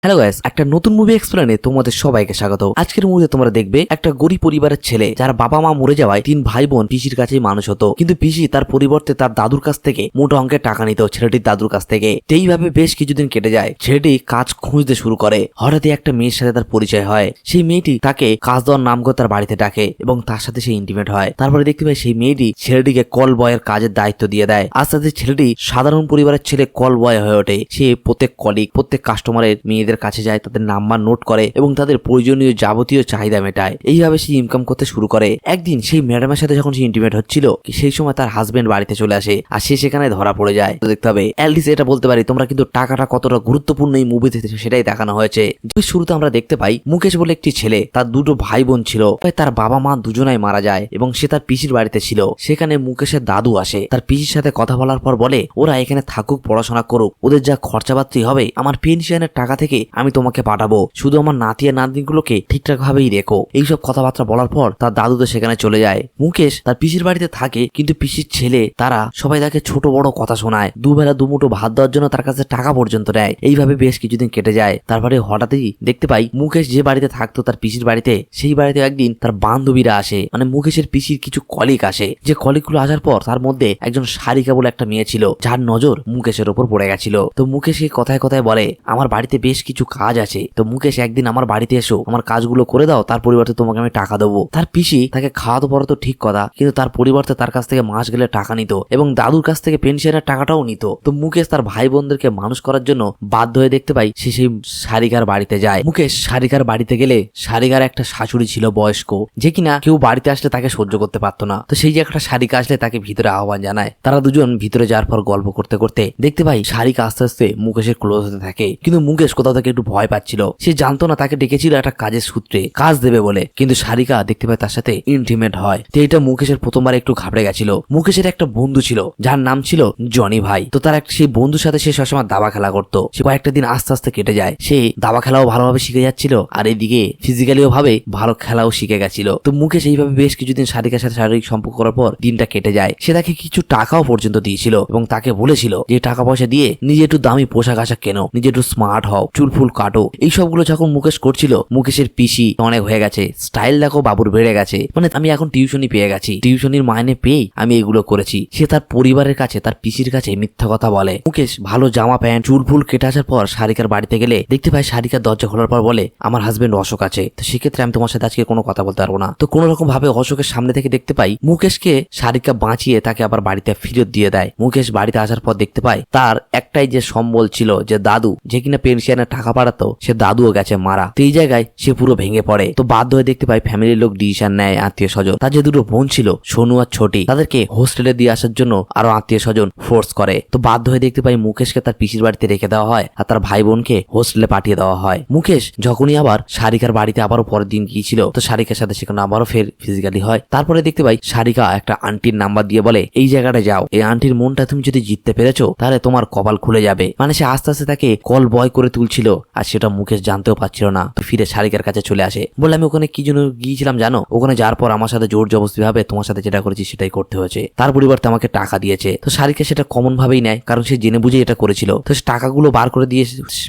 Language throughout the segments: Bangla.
হ্যালো গাইস, একটা নতুন মুভি এক্সপ্লেনে তোমাদের সবাইকে স্বাগত। আজকের মুভিতে তোমরা দেখবে একটা গরিব পরিবারের ছেলে যার বাবা মা মরে যাওয়ায় 3 ভাই বোন পিসির কাছেই মানুষ হতো, কিন্তু পিসি তার পরিবর্তে তার দাদুর কাছ থেকে মোটা অঙ্কের টাকা নিত ছেলেটির দাদুর কাছ থেকে। এইভাবে বেশ কিছুদিন কেটে যায়। ছেলেটি কাজ খুঁজতে শুরু করে। হঠাৎই একটা মেয়ের সাথে তার পরিচয় হয়। সেই মেয়েটি তাকে কাজ দেওয়ার নাম করে তার বাড়িতে ডাকে এবং তার সাথে সে ইন্টিমেট হয়। তারপরে দেখতে পাই সেই মেয়েটি ছেলেটিকে কল বয়ের কাজের দায়িত্ব দিয়ে দেয়। আস্তে আস্তে ছেলেটি সাধারণ পরিবারের ছেলে কল বয় হয়ে ওঠে। সে প্রত্যেক কলিগ, প্রত্যেক কাস্টমারের মেয়েদের কাছে যায়, তাদের নাম্বার নোট করে এবং তাদের প্রয়োজনীয় যাবতীয় চাহিদা মেটায়। এইভাবে সে ইনকাম করতে শুরু করে। একদিন সেই ম্যাডামের সাথে যখন সে ইন্টিমেট হচ্ছিল, সেই সময় তার হাজবেন্ড বাড়িতে চলে আসে আর সে সেখানে ধরা পড়ে যায়। দেখতে হবে অ্যাটলিস্ট এটা বলতে পারি তোমরা কিন্তু টাকাটা কতটা গুরুত্বপূর্ণ এই মুভিতে সেটাই দেখানো হয়েছে। শুরুতে আমরা দেখতে পাই মুকেশ বলে একটি ছেলে, তার দুটো ভাই বোন ছিল। তার বাবা মা দুজনাই মারা যায় এবং সে তার পিসির বাড়িতে ছিল। সেখানে মুকেশের দাদু আসে, তার পিসির সাথে কথা বলার পর বলে ওরা এখানে থাকুক, পড়াশোনা করুক, ওদের যা খরচাপাতি হবে আমার পেনশনের টাকা থেকে আমি তোমাকে পাঠাবো, শুধু আমার নাতি আর নাতনিগুলোকে ঠিকঠাক ভাবেই রেখো। এইসব কথাবার্তা বলার পর তার দাদু তো সেখানে চলে যায়। মুকেশ তার পিসির বাড়িতে থাকে, কিন্তু পিসির ছেলে তারা সবাই তাকে ছোট বড় কথা শোনায়, দুবেলা দুমুঠো ভাত দেওয়ার জন্য তার কাছে টাকা পর্যন্ত নেয়। এইভাবে বেশ কিছুদিন কেটে যায়। তারপরে হঠাৎই দেখতে পাই মুকেশ যে বাড়িতে থাকতো তার পিসির বাড়িতে, সেই বাড়িতে একদিন তার বান্ধবীরা আসে, মানে মুকেশের পিসির কিছু কলিগ আসে। যে কলিগগুলো আসার পর তার মধ্যে একজন সারিকা বলে একটা মেয়ে ছিল, যার নজর মুকেশের ওপর পড়ে গেছিল। তো মুকেশ কথায় কথায় বলে আমার বাড়িতে বেশ কিছু কাজ আছে, তো মুকেশ একদিন আমার বাড়িতে এসো, আমার কাজগুলো করে দাও, তার পরিবর্তে তোমাকে আমি টাকা দেবো। তার পিসি তাকে খাওয়াতে পড়াতো ঠিক কথা, কিন্তু তার পরিবর্তে তার কাছ থেকে মাস গেলে টাকা নিত এবং দাদুর কাছ থেকে পেনশনের টাকাটাও নিত। তো মুকেশ তার ভাই বোনদেরকে মানুষ করার জন্য বাধ্য হয়ে দেখতে পাই সে সেই সারিকার বাড়িতে যায়। মুকেশ সারিকার বাড়িতে গেলে সারিকার একটা শাশুড়ি ছিল বয়স্ক, যে কিনা কেউ বাড়িতে আসলে তাকে সহ্য করতে পারতো না। তো সেই যে একটা সারিকা আসলে তাকে ভিতরে আহ্বান জানায়। তারা দুজন ভিতরে যাওয়ার পর গল্প করতে করতে দেখতে পাই সারিকা আস্তে আস্তে মুকেশের ক্লোজ হতে থাকে, কিন্তু মুকেশ কোথাও থেকে একটু ভয় পাচ্ছিল। সে জানতো না তাকে ডেকেছিল একটা কাজের সূত্রে, কাজ দেবে বলে, কিন্তু সারিকা দেখতে পায় তার সাথে ইন্টিমেট হয়। তো এটা মুকেশের প্রথমবার একটু ঘাবড়ে গেছিল। মুকেশের একটা বন্ধু ছিল যার নাম ছিল জনি ভাই। তো তার সেই বন্ধুর সাথে সে সবসময় দাবা খেলা করতো। সে কয়েকটা দিন আস্তে আস্তে কেটে যায়। সে দাবা খেলাও ভালোভাবে শিখে যাচ্ছিল আর এদিকে ফিজিক্যালিও ভাবে ভালো খেলাও শিখে গেছিল। তো মুকেশ এইভাবে বেশ কিছুদিন সারিকার সাথে শারীরিক সম্পর্ক করার পর দিনটা কেটে যায়। সে তাকে কিছু টাকাও পর্যন্ত দিয়েছিল এবং তাকে বলেছিল যে টাকা পয়সা দিয়ে নিজে একটু দামি পোশাক আশাক কেনো, নিজে একটু স্মার্ট হও, চুল ফুল কাটো। এই সবগুলো যখন মুকেশ করছিল, মুকেশের পিসি অনেক হয়ে গেছে, স্টাইল দেখো বাবুর বেড়ে গেছে, মানে আমি এখন টিউশনই পেয়ে গেছি, টিউশনির মাইনে পেয়েই আমি এগুলো করেছি। সে তার পরিবারের কাছে, তার পিসির কাছে মিথ্যা কথা বলে। মুকেশ ভালো জামা প্যান্ট চুল ফুল কেটে আসার পর সারিকার বাড়িতে গেলে দেখতে পাই সারিকার দরজা খোলার পর বলে আমার হাজবেন্ড অশোক আছে, তো সেক্ষেত্রে আমি তোমার সাথে আজকে কোনো কথা বলতে পারবো না। তো কোনো রকম ভাবে অশোকের সামনে থেকে দেখতে পাই মুকেশকে সারিকা বাঁচিয়ে তাকে আবার বাড়িতে ফেরত দিয়ে দেয়। মুকেশ বাড়িতে আসার পর দেখতে পায় তার একটাই যে সম্বল ছিল, যে দাদু, যে কিনা পেনশনের টাকা পাঠাতো, সে দাদুও গেছে মারা। তো এই জায়গায় সে পুরো ভেঙে পড়ে। তো বাধ্য হয়ে দেখতে পাই ফ্যামিলির লোক ডিসিশন নেয়, আত্মীয় স্বজন, তার যে দুটো বোন ছিল সোনু আর ছোটি, তাদেরকে হোস্টেলে দিয়ে আসার জন্য আরো আত্মীয় স্বজন ফোর্স করে। তো বাধ্য হয়ে দেখতে পাই মুকেশকে তার পিসির বাড়িতে রেখে দেওয়া হয় আর তার ভাই বোনকে হোস্টেলে পাঠিয়ে দেওয়া হয়। মুকেশ যখনই আবার সারিকার বাড়িতে আবারও পরের দিন গিয়েছিল, তো সারিকার সাথে সেখানে আবারও ফের ফিজিক্যালি হয়। তারপরে দেখতে পাই সারিকা একটা আন্টির নাম্বার দিয়ে বলে এই জায়গাটা যাও, এই আন্টির মনটা তুমি যদি জিততে পেরেছো তাহলে তোমার কপাল খুলে যাবে। মানে সে আস্তে আস্তে তাকে কল বয় করে তুলছিল আর সেটা মুকেশ জানতেও পারছিল না। তো ফিরে সারিকার কাছে চলে আসে, বলে আমি ওখানে কি জন্য গিয়েছিলাম জানো, ওখানে যাওয়ার পর আমার সাথে জোর জবরদস্তি ভাবে তোমার সাথে যেটা করেছি সেটাই করতে হয়েছে, তার পরিবর্তে আমাকে টাকা দিয়েছে। তো সারিকা সেটা কমন ভাবেই নেয়, কারণ সে জেনে বুঝে এটা করেছিল। তো টাকাগুলো বার করে দিয়ে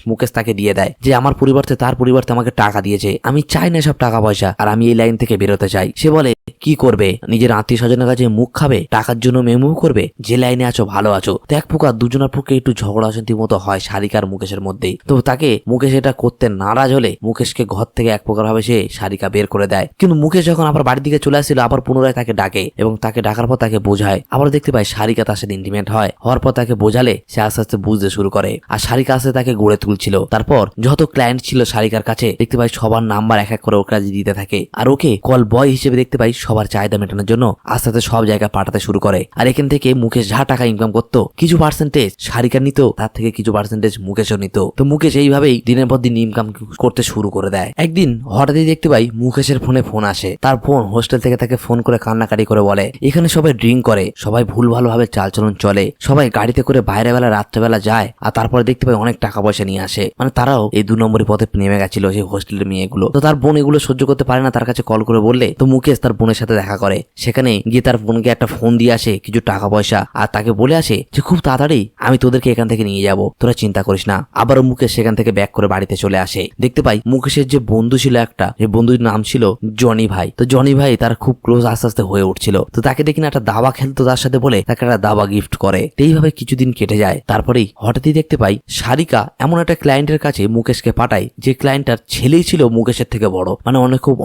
মুকেশ তাকে দিয়ে দেয় যে আমার পরিবর্তে তার পরিবর্তে আমাকে টাকা দিয়েছে, আমি চাই না সব টাকা পয়সা, আর আমি এই লাইন থেকে বেরোতে চাই। সে বলে কি করবে, নিজের আত্মীয় স্বজনের কাছে মুখ খাবে, টাকার জন্য মেমু করবে, যে লাইনে আছো ভালো আছো। তো এক প্রকার দুজনের পক্ষে একটু ঝগড়া অশান্তির মতো হয় সারিকার মুকেশের মধ্যেই। তো তাকে মুকেশ এটা করতে নারাজ হলে মুকেশকে ঘর থেকে এক প্রকার ভাবে সে সারিকা বের করে দেয়। কিন্তু মুকেশ যখন আবার বাড়ির দিকে চলে আসছিল, আবার পুনরায় তাকে ডাকে এবং তাকে ডাকার পর তাকে বোঝায়। আবার দেখতে পাই সারিকা তার সাথে ইন্টিমেট হয়। হওয়ার পর তাকে বোঝালে সে আস্তে আস্তে বুঝতে শুরু করে আর সারিকা আস্তে তাকে গড়ে তুলছিল। তারপর যত ক্লায়েন্ট ছিল সারিকার কাছে দেখতে পাই সবার নাম্বার এক এক করে ওর কাছে দিতে থাকে আর ওকে কল বয় হিসেবে দেখতে পাই সবার চাহিদা মেটানোর জন্য আস্তে আস্তে সব জায়গায় পাঠাতে শুরু করে। আর এখান থেকে মুকেশ যা টাকা ইনকাম করতো কিছু পার্সেন্টেজ সারিকা নিত, তার থেকে কিছু পার্সেন্টেজ মুকেশও নিত। তো মুকেশ এইভাবেই দিনের পর দিন ইনকাম করতে শুরু করে দেয়। একদিন হঠাৎই দেখতে পাই মুকেশের ফোনে ফোন আসে। তার বোন হোস্টেল থেকে তাকে ফোন করে কান্নাকাটি করে বলে এখানে সবাই ড্রিঙ্ক করে, সবাই ভুল ভালোভাবে চালচলন চলে, সবাই গাড়িতে করে বাইরে বেলা রাত্রেবেলা যায় আর তারপরে দেখতে পাই অনেক টাকা পয়সা নিয়ে আসে। মানে তারাও এই 2 নম্বরই পথে নেমে গেছিল সেই হোস্টেলের মেয়েগুলো। তো তার বোন এগুলো সহ্য করতে পারে না, তার কাছে কল করে বললে তো মুকেশ তার বোনের সাথে দেখা করে। সেখানে গিয়ে তার বোনকে একটা ফোন দিয়ে আসে কিছু টাকা পয়সা আর তাকে বলে আসে যে খুব তাড়াতাড়ি আমি তোদেরকে এখান থেকে নিয়ে যাব, তোরা চিন্তা করিস না। আবারও মুকেশ সেখান থেকে থেকে ব্যাক করে বাড়িতে চলে আসে। দেখতে পাই মুকেশের যে বন্ধু ছিল একটা, যে বন্ধুর নাম ছিল জনি ভাই। তো জনি ভাই তার খুব ক্লোজ আস্তে আস্তে হয়ে উঠছিল। তো তাকে দেখি না একটা দাবা খেলতো তার সাথে, বলে তাকে একটা দাবা গিফট করে। এইভাবে কিছুদিন কেটে যায়। তারপরেই হঠাৎই দেখতে পাই সারিকা এমন একটা ক্লায়েন্টের কাছে মুকেশকে পাঠায়, যে ক্লায়েন্টটার ছেলেই ছিল মুকেশের থেকে বড়, মানে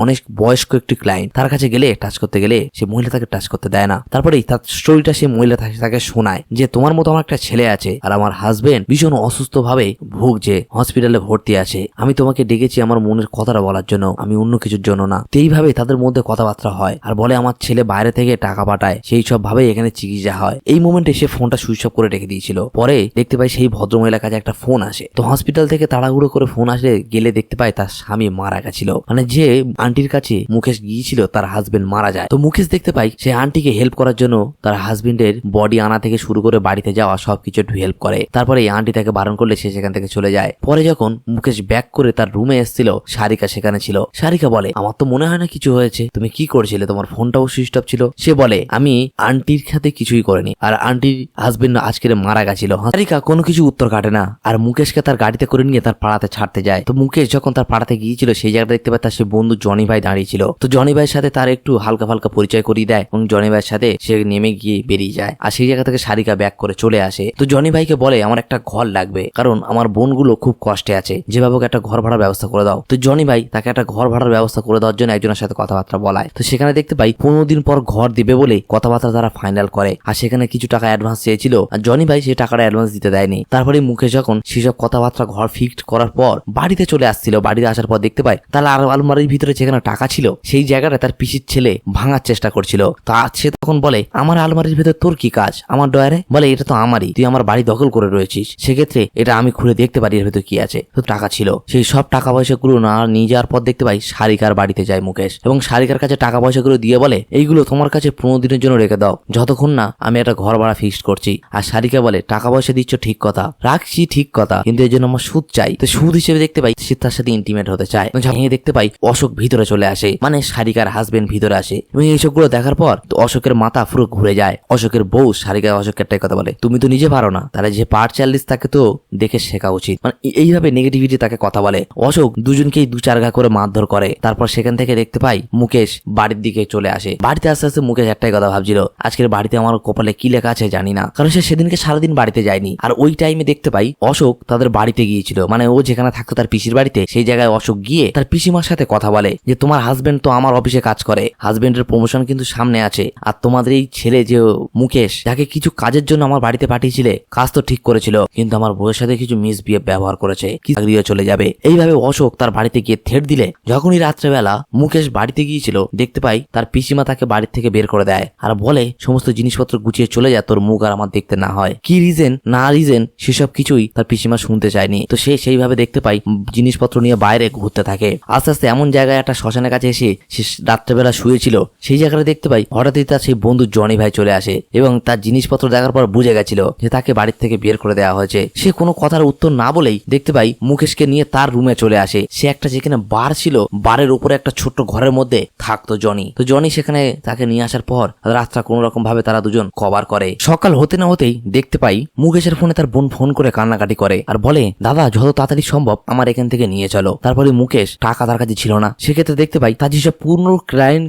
অনেক বয়স্ক একটি ক্লায়েন্ট। তার কাছে গেলে টাচ করতে গেলে সে মহিলা তাকে টাচ করতে দেয় না। তারপরেই তার স্টোরিটা সে মহিলা তাকে শোনায় যে তোমার মতো আমার একটা ছেলে আছে, আর আমার হাজবেন্ড ভীষণ অসুস্থ ভাবে ভুগছে, হসপিটালে ভর্তি আছে। আমি তোমাকে ডেকেছি আমার মনের কথাটা বলার জন্য, আমি অন্য কিছুর জন্য না। এইভাবে তাদের মধ্যে কথাবার্তা হয়, আর বলে আমার ছেলে বাইরে থেকে টাকা পাঠায়, সেই সব ভাবে এখানে চিকিৎসা হয়। এই মোমেন্টে সে ফোনটা সুইচ অফ করে রেখে দিয়েছিল। পরে দেখতে পাই সেই ভদ্রমহিলার কাছে একটা ফোন আসে। তো হসপিটাল থেকে তাড়াহুড়ো করে ফোন আসে, গেলে দেখতে পাই তার স্বামী মারা গেছিল, মানে যে আন্টির কাছে মুকেশ গিয়েছিল তার হাজবেন্ড মারা যায়। তো মুকেশ দেখতে পাই সে আন্টিকে হেল্প করার জন্য তার হাজবেন্ডের বডি আনা থেকে শুরু করে বাড়িতে যাওয়া সবকিছু একটু হেল্প করে। তারপরে এই আন্টি তাকে বারণ করলে সে সেখান থেকে চলে যায়। পরে যখন মুকেশ ব্যাক করে তার রুমে এসেছিল, সারিকা সেখানে ছিল। সারিকা বলে আমার তো মনে হয় না কিছু হয়েছে, তুমি কি করছিলে, তোমার ফোনটাও সুইচ অফ ছিল। সে বলে আমি আন্টির সাথে কিছুই করিনি, আর আন্টির হাজবেন্ড আজকে মারা গেছিল। সারিকা কোনো কিছু উত্তর কাটে না, আর মুকেশকে তার গাড়িতে করে নিয়ে তার পাড়াতে ছাড়তে যায়। তো মুকেশ যখন তার পাড়াতে গিয়েছিল সেই জায়গাটা দেখতে পায় তার সে বন্ধু জনি ভাই দাঁড়িয়ে ছিল। তো জনি ভাইয়ের সাথে তার একটু হালকা ফালকা পরিচয় করিয়ে দেয় এবং জনি ভাইয়ের সাথে সে নেমে গিয়ে বেরিয়ে যায়। আর সেই জায়গা থেকে সারিকা ব্যাক করে চলে আসে। তো জনি ভাইকে বলে আমার একটা ঘর লাগবে, কারণ আমার বোনগুলো খুব কষ্টে আছে, যেভাবে একটা ঘর ভাড়ার ব্যবস্থা করে দাও। তো জনি ভাই তাকে একটা ঘর ভাড়ার ব্যবস্থা করে দেওয়ার জন্য একজনের সাথে কথাবার্তা বলায়। তো সেখানে দেখতে পাই 15 দিন পর ঘর দিবে বলে কথাবার্তা তারা ফাইনাল করে। আর সেখানে কিছু টাকা অ্যাডভান্স চেয়েছিল, আর জনি ভাই সেই টাকাটা অ্যাডভান্স দিতে দেয়নি। তারপরে মুকেশ যখন সেসব কথাবার্তা ঘর ফিক্সড করার পর বাড়িতে চলে আসছিল, বাড়িতে আসার পর দেখতে পাই তার আলমারির ভিতরে যেখানে টাকা ছিল সেই জায়গাটা তার পিসির ছেলে ভাঙার চেষ্টা করছিল। তা সে তখন বলে আমার আলমারির ভিতরে তোর কি কাজ, আমার ডয়ারে? বলে এটা তো আমারই, তুই আমার বাড়ি দখল করে রয়েছিস, সেক্ষেত্রে এটা আমি খুলে দেখতে পারি এর ভিতরে কি আছে। তো টাকা ছিল, সেই সব টাকা পয়সাগুলো না নিয়ে যাওয়ার পর দেখতে পাই সারিকার বাড়িতে যায় মুকেশ, এবং সারিকার কাছে টাকা পয়সাগুলো দিয়ে বলে এইগুলো তোমার কাছে 15 দিনের জন্য রেখে দাও, যতক্ষণ না আমি একটা ঘর ভাড়া ফিক্সড করছি। আর সারিকা বলে টাকা পয়সা দিচ্ছ ঠিক কথা, রাখছি ঠিক কথা, কিন্তু এর জন্য আমার সুদ চাই। তো সুদ হিসেবে দেখতে পাই সে তার সাথে ইন্টিমেট হতে চায়। দেখতে পাই অশোক ভিতরে চলে আসে, মানে সারিকার হাজবেন্ড ভিতরে আসে, এবং এইসবগুলো দেখার পর তো অশোকের মাথা পুরো ঘুরে যায়। অশোকের বউ সারিকা অশোকের একটাই কথা বলে তুমি তো নিজে পারো না, তাহলে যে পার চার্লিস তাকে তো দেখে শেখা উচিত। মানে এইভাবে নেগেটিভিটি তাকে কথা বলে। অশোক দুজনকেই 2-4 ঘা করে মারধর করে। তারপর সেখান থেকে দেখতে পাই মুকেশ বাড়ির দিকে চলে আসে। বাড়িতে আস্তে আস্তে মুকেশ একটাই কথা ভাবছিল, আজকের বাড়িতে আমার কপালে কি লেখা আছে জানি না, কারণ সে সেদিনকে সারাদিন বাড়িতে যায়নি। আর ওই টাইমে দেখতে পাই অশোক তাদের বাড়িতে গিয়েছিল, মানে ও যেখানে থাকতো তার পিসির বাড়িতে, সেই জায়গায় অশোক গিয়ে তার পিসিমার সাথে কথা বলে যে তোমার হাজবেন্ড তো আমার অফিসে কাজ করে, হাজবেন্ডের প্রমোশন কিন্তু সামনে আছে, আর তোমাদের এই ছেলে যে মুকেশ যাকে কিছু কাজের জন্য আমার বাড়িতে পাঠিয়েছিলে, কাজ তো ঠিক করেছিল, কিন্তু আমার বউয়ের সাথে কিছু মিসবিহেভ ব্যবহার করেছে, কি চাকরিও চলে যাবে। এইভাবে অশোক তার বাড়িতে গিয়ে থ্রেট দিলে যখনই রাত্রেবেলা মুকেশ বাড়িতে গিয়েছিল দেখতে পাই তার পিসিমা তাকে বাড়ি থেকে বের করে দেয়, আর বলে সমস্ত জিনিসপত্র গুছিয়ে চলে যায়, তোর মুখ আর আমার দেখতে না হয়। কি রিজন না রিজন সেসব কিছুই তার পিসিমা শুনতে চায়নি। তো সে সেইভাবে দেখতে পাই জিনিসপত্র নিয়ে বাইরে ঘুরতে থাকে। আস্তে আস্তে এমন জায়গায় একটা শ্মশানের কাছে এসে সে রাত্রেবেলা শুয়েছিল, সেই জায়গাটা দেখতে পাই হঠাৎই তার সেই বন্ধু জনি ভাই চলে আসে, এবং তার জিনিসপত্র দেখার পর বুঝে গেছিল যে তাকে বাড়ির থেকে বের করে দেওয়া হয়েছে। সে কোনো কথার উত্তর না বলেই দেখতে পাই মুকেশকে নিয়ে তার রুমে চলে আসে। সে একটা যেখানে বার ছিল, বারের উপরে একটা ছোট্ট ঘরের মধ্যে থাকতো জনি। তো জনি সেখানে তাকে নিয়ে আসার পর রাতটা কোন রকম ভাবে তারা দুজন কভার করে। সকাল হতে না হতেই দেখতে পাই মুকেশের ফোনে তার বোন ফোন করে কান্নাকাটি করে, আর বলে দাদা যত তাড়াতাড়ি সম্ভব আমার এখান থেকে নিয়ে চলো। তারপরে মুকেশ টাকা তার কাছে ছিল না, সেক্ষেত্রে দেখতে পাই তার যেসব পূর্ণ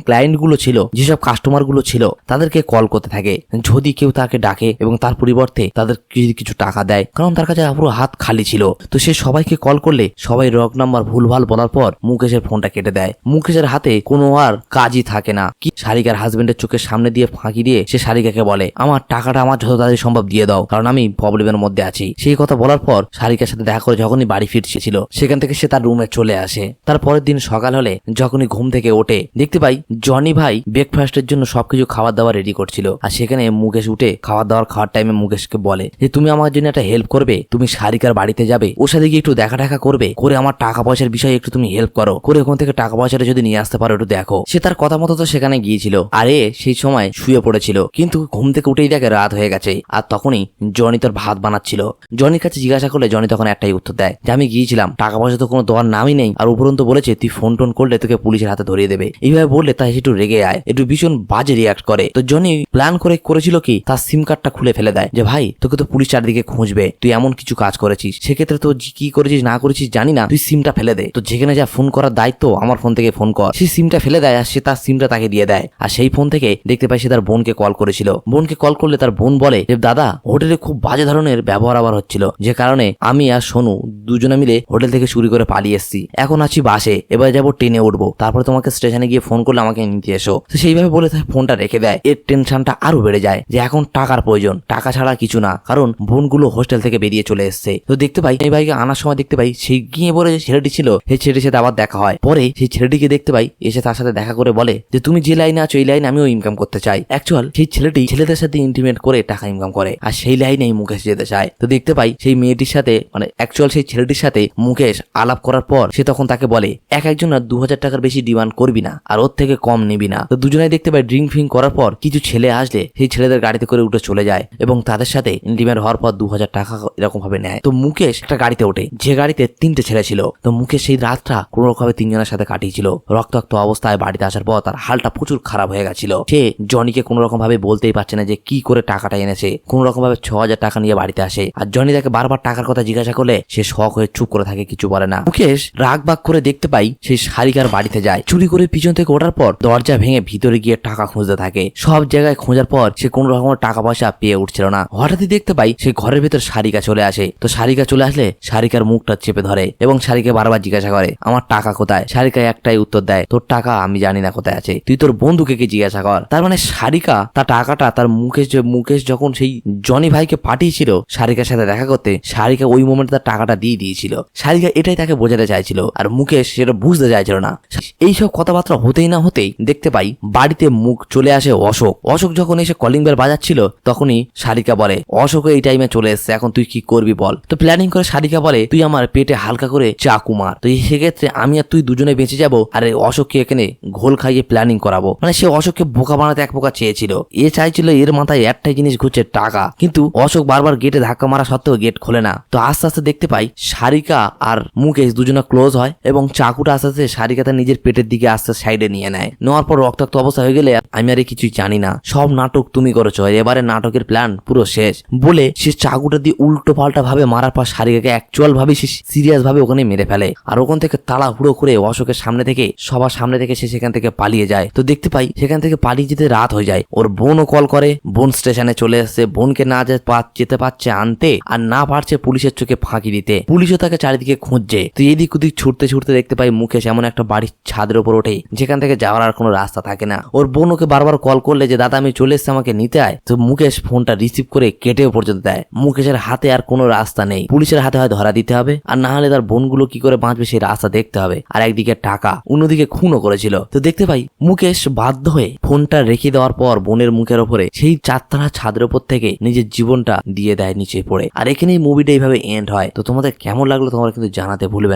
ক্লায়েন্ট গুলো ছিল, যেসব কাস্টমার গুলো ছিল, তাদেরকে কল করতে থাকে যদি কেউ তাকে ডাকে এবং তার পরিবর্তে তাদের কিছু টাকা দেয়, কারণ তার কাছে পুরো হাত খালি ছিল। তো সে সবাইকে কল করলে সবাই রক নাম্বার ভুলভাল বলার পর মুকেশের ফোনটা কেটে দেয়। মুকেশের হাতে কোনো আর কাজই থাকে না। কি সারিকার হাজবেন্ডের চোখের সামনে দিয়ে ফাঁকি দিয়ে সে সারিকাকে বলে আমার টাকাটা আমার যত তাড়াতাড়ি সম্ভব দিয়ে দাও, কারণ আমি প্রবলেমের মধ্যে আছি। সেই কথা বলার পর সারিকার সাথে দেখা করে যখনই বাড়ি ফিরছিল সেখান থেকে সে তার রুমে চলে আসে। তার পরের দিন সকাল হলে যখনই ঘুম থেকে ওঠে দেখতে পাই জনি ভাই ব্রেকফাস্টের জন্য সবকিছু খাবার দাবার রেডি করছিল, আর সেখানে মুকেশ উঠে খাওয়ার টাইমে মুকেশকে বলে যে তুমি আমার জন্য একটা হেল্প করবে, তুমি সারিকার বাড়িতে যাবে, ওর সাথে গিয়ে একটু দেখা করবে, করে আমার টাকা পয়সার বিষয়ে একটু তুমি হেল্প করো, করে ওখান থেকে টাকা পয়সাটা যদি নিয়ে আসতে পারো একটু দেখো। সে তার কথা মতো তো সেখানে গিয়েছিল, আরে সেই সময় শুয়ে পড়েছিল, কিন্তু ঘুম থেকে উঠেই দেখে রাত হয়ে গেছে। আর তখনই জনি তোর ভাত বানাচ্ছিল। জনির কাছে জিজ্ঞাসা করলে জনি তখন একটাই উত্তর দেয় যে আমি গিয়েছিলাম, টাকা পয়সা তো কোনো দেওয়ার নামই নেই, আর উপরন্ত বলেছে তুই ফোন টোন করলে তোকে পুলিশের হাতে ধরিয়ে দেবে। এইভাবে বললে তাই একটু রেগে আয়, একটু ভীষণ বাজে রিয়াক্ট করে। তো জনি প্ল্যান করেছিল কি তার সিম কার্ডটা খুলে ফেলে দেয় যে ভাই তোকে তো পুলিশ চারদিকে খুঁজবে, তুই এমন কিছু কাজ করেছিস, সেক্ষেত্রে তোর কি করেছিস না করেছিস জানি না, তুই সিমটা ফেলে দে, তো যেখানে যা ফোন করার দায়িত্ব আমার ফোন থেকে ফোন কর। সে সিমটা ফেলে দেয় আর সে তার সিমটা তাকে দিয়ে দেয়। আর সেই ফোন থেকে দেখতে পাই সে তার বোনকে কল করেছিল। বোনকে কল করলে তার বোন বলে যে দাদা, হোটেলে খুব বাজে ধরনের ব্যবহার আবার হচ্ছিল, যে কারণে আমি আর সোনু দুজনে মিলে হোটেল থেকে চুরি করে পালিয়ে এসেছি। এখন আছি বাসে, এবার যাবো ট্রেনে উঠবো, তারপরে তোমাকে স্টেশনে গিয়ে ফোন করলে আমাকে নিতে এসো। তো সেইভাবে বলে তার ফোনটা রেখে দেয়। এর টেনশনটা আরো বেড়ে যায় যে এখন টাকার প্রয়োজন, টাকা ছাড়া কিছু না, কারণ বোনগুলো হোস্টেল থেকে বেরিয়ে চলে এসছে। তো দেখতে পাই এই ভাইকে আনার সময় দেখতে পাই সেই গিয়ে বলে যে ছেলেটি ছিল, সেই ছেলেটির সাথে আবার দেখা হয়। পরে সেই ছেলেটিকে দেখতে পাই এসে তার সাথে দেখা করে বলে যে তুমি যে লাইনে আছো এই লাইনে আমিও ইনকাম করতে চাই। অ্যাকচুয়াল সেই ছেলেটি ছেলেদের সাথে ইন্টিমেট করে টাকা ইনকাম করে, আর সেই লাইনেই মুকেশ যেতে চায়। তো দেখতে পাই সেই মেয়েটির সাথে মানে অ্যাকচুয়াল সেই ছেলেটির সাথে মুকেশ আলাপ করার পর সে তখন তাকে বলে একজন আর 2000 টাকার বেশি ডিমান্ড করবি না, আর ওর থেকে কম নিবি না। তো দুজনেই দেখতে পাই ড্রিঙ্ক ফিঙ্ক করার পর কিছু ছেলে আসলে সেই ছেলেদের গাড়িতে করে উঠে চলে যায় এবং তাদের সাথে ইন্টিমেট হওয়ার পর 2000 টাকা এরকম ভাবে নেয়। তো মুকেশ একটা গাড়িতে ওঠে, যে গাড়িতে 3টে ছেলে ছিল। তো মুকেশ সেই রাতটা কোন রকম ভাবে 3জনের সাথে কাটিয়েছিল। রক্তাক্ত অবস্থায় বাড়িতে আসার পর তার হালটা প্রচুর খারাপ হয়ে গেছিল। সে জনিকে কোন রকম ভাবে বলতেই পারছে না যে কি করে টাকাটা এনেছে। কোন রকম ভাবে 6000 টাকা নিয়ে বাড়িতে আসে, আর জনি তাকে বারবার টাকার কথা জিজ্ঞাসা করলে সে শখ হয়ে চুপ করে থাকে, কিছু বলে না। মুকেশ রাগ বাগ করে দেখতে পাই সেই সারিকার বাড়িতে যায়। চুরি করে পিছন থেকে ওঠার পর দরজা ভেঙে ভিতরে গিয়ে টাকা খুঁজতে থাকে। সব জায়গায় খোঁজার পর সে কোন রকম টাকা পয়সা পেয়ে উঠছিল না। হঠাৎই দেখতে পাই সেই ঘরের ভেতর সারিকা চলে আসে। তো সারিকা চলে আসলে সারিকার মুখটা চেপে ধরে এবং সারিকা বারবার জিজ্ঞাসা করে আমার টাকা কোথায়। সারিকা একটাই উত্তর দেয়, তোর টাকা আমি জানি না কোথায় আছে, তুই তোর বন্ধুকে কি জিজ্ঞাসা কর। তার মানে সারিকা তার টাকাটা তার মুকেশ যখন সেই জনি ভাইকে পাঠিয়েছিল সারিকার সাথে দেখা করতে, সারিকা ওই মোমেন্টে তার টাকাটা দিয়ে দিয়েছিল। সারিকা এটাই তাকে বোঝাতে চাইছিল, আর মুকেশ সেটা বুঝতে চাইছিল না। এইসব কথাবার্তা হতেই না হতেই দেখতে পাই বাড়িতে মুখ চলে আসে অশোক। অশোক যখন এসে কলিং বেল বাজাচ্ছিল তখনই সারিকা বলে অশোক এই টাইমে চলে এসছে, এখন তুই কি করবি বল। তো প্ল্যানিং করে সারিকা বলে তুই আমার পেটে হালকা করে চাকু মার, তো সেক্ষেত্রে আমি আর তুই দুজনে বেঁচে যাবো, আর অশোককে এখানে ঘোল খাইয়ে প্ল্যানিং করাবো। মানে সে অশোককে বোকা বানাতে এক প্রকার চেয়েছিল। চাইছিল এর মাথায় একটাই জিনিস ঘুরছে টাকা, কিন্তু অশোক বারবার গেটে ধাক্কা মারা সত্ত্বেও গেট খোলে না। তো আস্তে আস্তে দেখতে পাই সারিকা আর মুকেশ দুজনে ক্লোজ হয় এবং চাকুটা আস্তে আস্তে সারিকা তার নিজের পেটের দিকে আস্তে সাইডে নিয়ে নেয়। নেওয়ার পর রক্তাক্ত অবস্থা হয়ে গেলে আমি আর কিছুই জানি না, সব নাটক তুমি করেছো, এবারে নাটকের প্ল্যান পুরো শেষ বলে সে চাকুটা দিয়ে উল্টো পাল্টা ভাবে মারার পর সারিকাকে অ্যাকচুয়াল ভাবে সে সিরিয়াস ভাবে ওখানে মেরে ফেলে। আর ওখান থেকে তাড়াহুড়ো করে অশোকের সামনে থেকে সবার সামনে থেকে সে সেখান থেকে পালিয়ে যায়। তো দেখতে পাই সেখান থেকে পালিয়ে যেতে রাত হয়ে যায়। ওর বোনও কল করে, বোন স্টেশনে চলে এসছে, বোনকে না যেতে পারছে আনতে, আর না পারছে পুলিশের চোখে ফাঁকি দিতে। পুলিশও তাকে চারিদিকে খুঁজছে। তো এদিক ওদিক ছুটতে ছুটতে দেখতে পাই মুকেশ এমন একটা বাড়ির ছাদের উপর ওঠে যেখান থেকে যাওয়ার আর কোনো রাস্তা থাকে না। ওর বোন ওকে বারবার কল করলে যে দাদা আমি চলে এসছি, আমাকে নিতে আয়। তো মুকেশ ফোনটা রিসিভ করে কেটেও পর্যন্ত দেয়। মুকেশের হাতে আর কোনো রাস্তা নেই, পুলিশের হাতে হয় ধরা দিতে হবে, আর না হলে তার বোনগুলো কি করে বাঁচবে সেই রাস্তা দেখতে হবে। আর একদিকে টাকা, অন্যদিকে খুনও করেছিল। তো দেখতে পাই মুকেশ বাধ্য হয়ে ফোনটা রেখে দেওয়ার পর বোনের মুখের ওপরে সেই 4তলা ছাদের উপর থেকে নিজের জীবনটা দিয়ে দেয় নিচে পড়ে। আর এখানেই মুভিটা এইভাবে এন্ড হয়। তো তোমাদের কেমন লাগলো তোমরা কিন্তু জানাতে ভুলবে না।